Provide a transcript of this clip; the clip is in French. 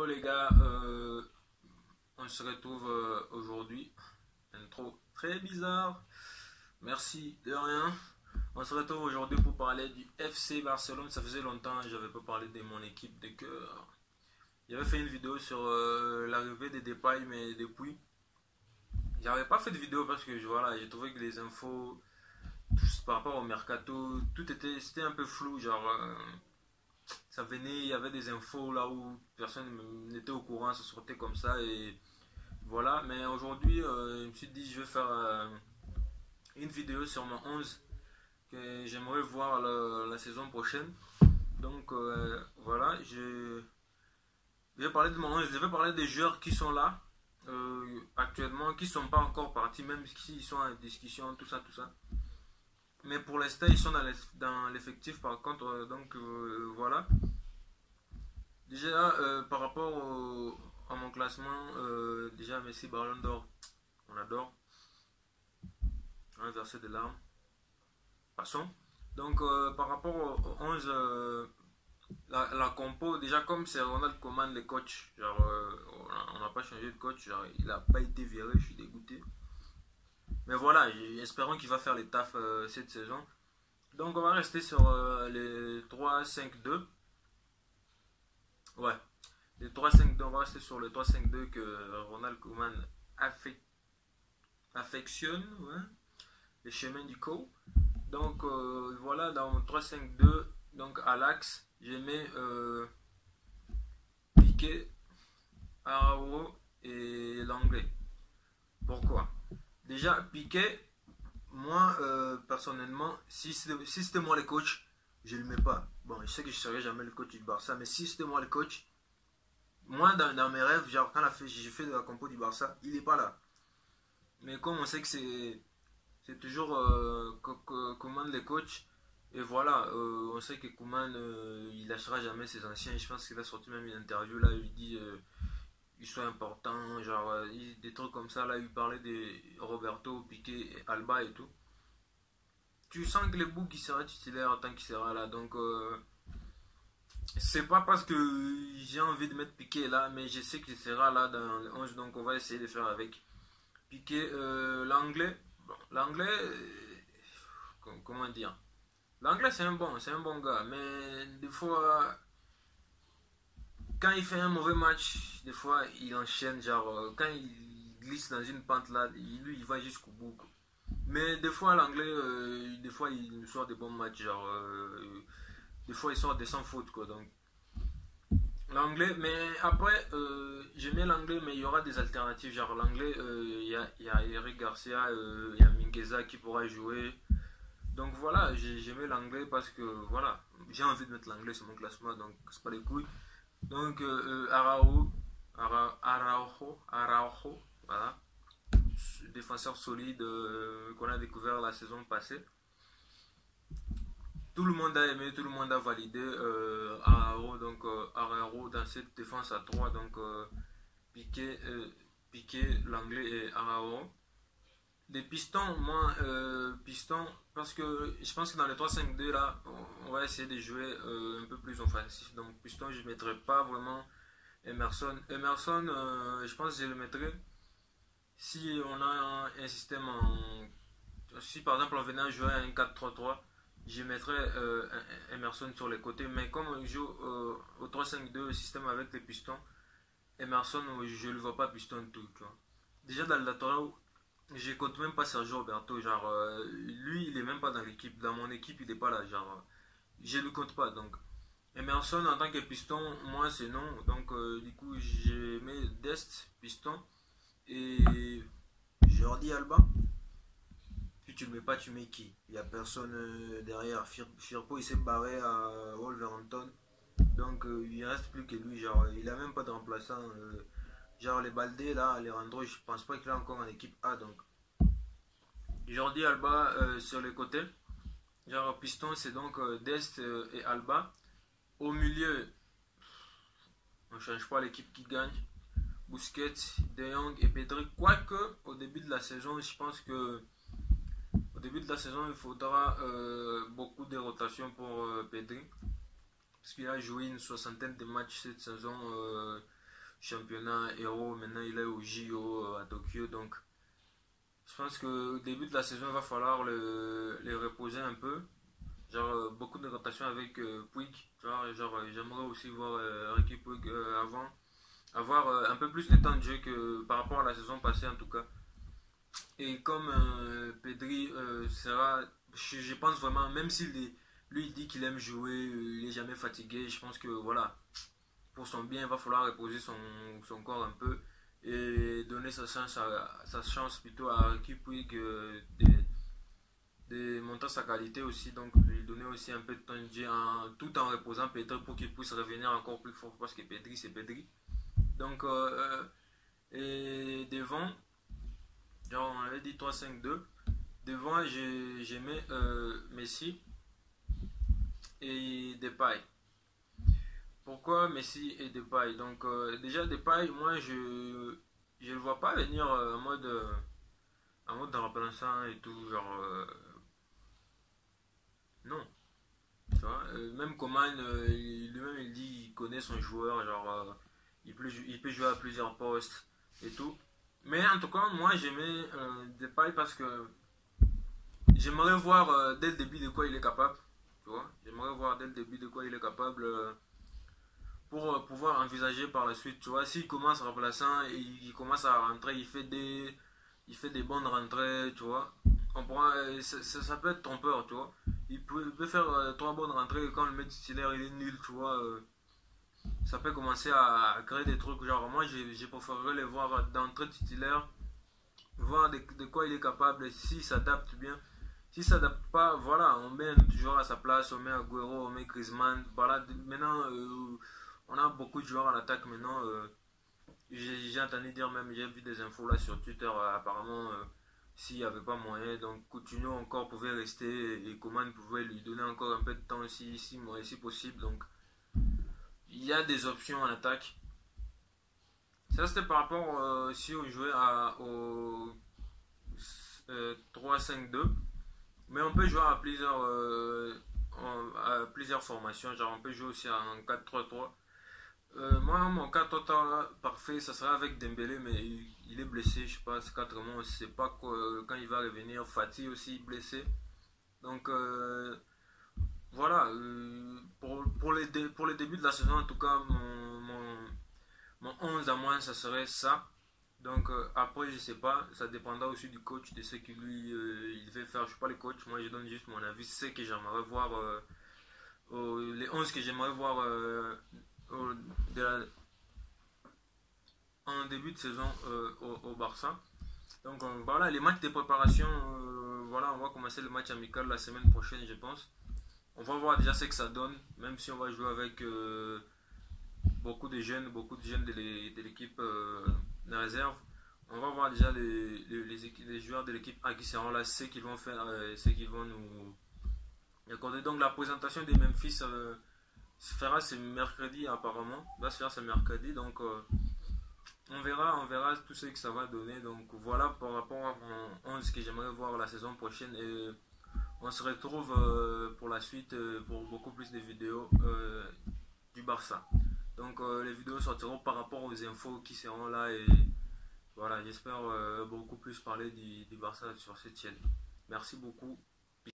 les gars, on se retrouve aujourd'hui. Intro très bizarre. Merci de rien. On se retrouve aujourd'hui pour parler du FC Barcelone. Ça faisait longtemps que j'avais pas parlé de mon équipe de cœur. J'avais fait une vidéo sur l'arrivée des Depay, mais depuis, j'avais pas fait de vidéo parce que voilà, j'ai trouvé que les infos par rapport au mercato, c'était un peu flou. Genre, ça venait, il y avait des infos là où personne n'était au courant, ça sortait comme ça et voilà. Mais aujourd'hui, je me suis dit, je vais faire une vidéo sur mon 11 que j'aimerais voir la saison prochaine. Donc voilà, je vais parler de mon 11, je vais parler des joueurs qui sont là actuellement, qui ne sont pas encore partis, même s'ils sont en discussion, tout ça, tout ça. Mais pour l'instant, ils sont dans l'effectif par contre, donc voilà. Déjà, par rapport à mon classement, déjà Messi Ballon d'Or, on adore. On a versé des larmes. Passons. Donc, par rapport au 11, la compo, déjà comme c'est Ronald Koeman, le coach, genre, on n'a pas changé de coach, genre, il n'a pas été viré, je suis dégoûté. Mais voilà, espérons qu'il va faire les tafs cette saison. Donc, on va rester sur les 3-5-2. Ouais, les 3-5-2, on va rester sur le 3-5-2 que Ronald Koeman affectionne, ouais, les chemins du co. Donc voilà, dans mon 3-5-2, donc à l'axe, j'ai mis Piqué, Araujo et Langlais. Pourquoi? Déjà, Piqué, moi personnellement, si c'était moi le coach, je ne le mets pas. Bon, je sais que je ne serai jamais le coach du Barça, mais si c'était moi le coach, moi dans mes rêves, genre quand j'ai fait de la compo du Barça, il n'est pas là. Mais comme on sait que c'est toujours Koeman le coach, et voilà, on sait que Koeman il lâchera jamais ses anciens. Je pense qu'il a sorti même une interview là, il dit ils sont importants, genre des trucs comme ça. Là, il parlait de Roberto, Piqué, Alba et tout. Tu sens que le bouc il sera titulaire tant qu'il sera là, donc c'est pas parce que j'ai envie de mettre Piqué là, mais je sais qu'il sera là dans le 11, donc on va essayer de faire avec. Piqué, l'anglais, bon, l'anglais, comment dire, l'anglais c'est un bon gars, mais des fois, quand il fait un mauvais match, des fois il enchaîne, genre, quand il glisse dans une pente là, lui il va jusqu'au bout, quoi. Mais des fois l'anglais, des fois il sort des bons matchs, genre, des fois il sort des sans faute, quoi, donc. L'anglais, mais après, j'aimais l'anglais, mais il y aura des alternatives. Genre l'anglais, il y a Eric Garcia, il y a Mingueza qui pourra jouer. Donc voilà, j'aimais l'anglais parce que voilà, j'ai envie de mettre l'anglais sur mon classement, donc c'est pas les couilles. Donc Araujo, voilà, défenseur solide qu'on a découvert la saison passée. Tout le monde a aimé, tout le monde a validé Araujo, donc Araujo dans cette défense à 3, donc Piqué, l'anglais et Araujo. Des pistons, moi, pistons, parce que je pense que dans les 3-5-2 là, on va essayer de jouer un peu plus offensif. Donc piston, je ne mettrai pas vraiment Emerson. Emerson, je pense que je le mettrai si on a un système en... Si par exemple on venait à jouer un 4-3-3, je mettrais Emerson sur les côtés, mais comme on joue au 3-5-2 système avec les pistons, Emerson, je ne le vois pas piston tout. Tu vois. Déjà dans le latéral, je compte même pas Sergio Roberto, genre lui il est même pas dans l'équipe, dans mon équipe il est pas là, genre je le compte pas. Donc Emerson en tant que piston, moi c'est non, donc du coup j'ai mis Dest piston et Jordi Alba. Si tu le mets pas, tu mets qui? Il n'y a personne derrière. Firpo il s'est barré à Wolverhampton. Donc il reste plus que lui. Genre, il a même pas de remplaçant. Genre les Baldé là, Alejandro, je pense pas qu'il est encore en équipe A. Donc Jordi Alba sur les côtés. Genre piston c'est donc Dest et Alba. Au milieu, on change pas l'équipe qui gagne. Busquets, De Jong et Pedri. Quoique au début de la saison, je pense que au début de la saison, il faudra beaucoup de rotations pour Pedri. Parce qu'il a joué une soixantaine de matchs cette saison. championnat Euro, maintenant il est au JO à Tokyo. Donc je pense que au début de la saison, il va falloir les reposer un peu. Genre beaucoup de rotation avec Puig. Tu vois, genre j'aimerais aussi voir Ricky Puig avant. Avoir un peu plus de temps de jeu que par rapport à la saison passée en tout cas. Et comme Pedri sera, je pense vraiment, même s'il est, lui il dit qu'il aime jouer, il est jamais fatigué, je pense que voilà, pour son bien, il va falloir reposer son corps un peu et donner sa chance plutôt à Ricky Puig de monter sa qualité aussi, donc lui donner aussi un peu de temps de jeu tout en reposant Pedri pour qu'il puisse revenir encore plus fort parce que Pedri c'est Pedri. Donc, et devant, genre on avait dit 3-5-2. Devant, j'ai mis Messi et Depay. Pourquoi Messi et Depay? Donc, déjà, Depay, moi, je le vois pas venir en mode de remplaçant et tout. Genre, non. Tu vois, même Coman, lui-même, il dit qu'il connaît son joueur. Genre, il peut jouer à plusieurs postes et tout. Mais en tout cas, moi, j'aimais Depay parce que j'aimerais voir dès le début de quoi il est capable. Tu vois, j'aimerais voir dès le début de quoi il est capable pour pouvoir envisager par la suite. Tu vois, s'il commence remplaçant et il commence à rentrer, il fait des bonnes rentrées, tu vois. On pourra, ça peut être trompeur, tu vois. Il peut faire 3 bonnes rentrées et quand le mec titulaire il est nul, tu vois. Ça peut commencer à créer des trucs. Genre, moi, j'ai préféré les voir d'entrée titulaire, voir de quoi il est capable, et s'il s'adapte bien. Si ça s'adapte pas, voilà, on met toujours à sa place, on met Agüero, on met Griezmann. Voilà, maintenant, on a beaucoup de joueurs à l'attaque maintenant. J'ai entendu dire même, j'ai vu des infos là sur Twitter, apparemment, s'il n'y avait pas moyen, donc Coutinho encore pouvait rester et Coman pouvait lui donner encore un peu de temps si possible. Donc, il y a des options en attaque. Ça, c'était par rapport si on jouait au 3-5-2. Mais on peut jouer à plusieurs formations. Genre, on peut jouer aussi en 4-3-3. Moi, mon 4-3-3 parfait, ça sera avec Dembélé, mais il est blessé. Je sais pas, c'est 4 mois. On ne sait pas quand il va revenir. Fatih aussi blessé. Donc, voilà. Pour les débuts de la saison, en tout cas, mon 11 à moi, ça serait ça. Donc après, je sais pas, ça dépendra aussi du coach, de ce qu'il lui il veut faire. Je suis pas le coach, moi je donne juste mon avis. C'est que j'aimerais voir les 11 que j'aimerais voir au- de la- en début de saison au Barça. Donc voilà, les matchs de préparation, voilà, on va commencer le match amical la semaine prochaine, je pense. On va voir déjà ce que ça donne, même si on va jouer avec beaucoup de jeunes de l'équipe de réserve. On va voir déjà les joueurs de l'équipe A qui seront là, ce qu'ils vont faire, ce qu'ils vont nous accorder. Donc la présentation des Memphis se fera ce mercredi apparemment. Va se faire ce mercredi. Donc on verra tout ce que ça va donner. Donc voilà par rapport à mon 11 que j'aimerais voir la saison prochaine. Et on se retrouve pour la suite pour beaucoup plus de vidéos du Barça. Donc les vidéos sortiront par rapport aux infos qui seront là et voilà, j'espère beaucoup plus parler du Barça sur cette chaîne. Merci beaucoup.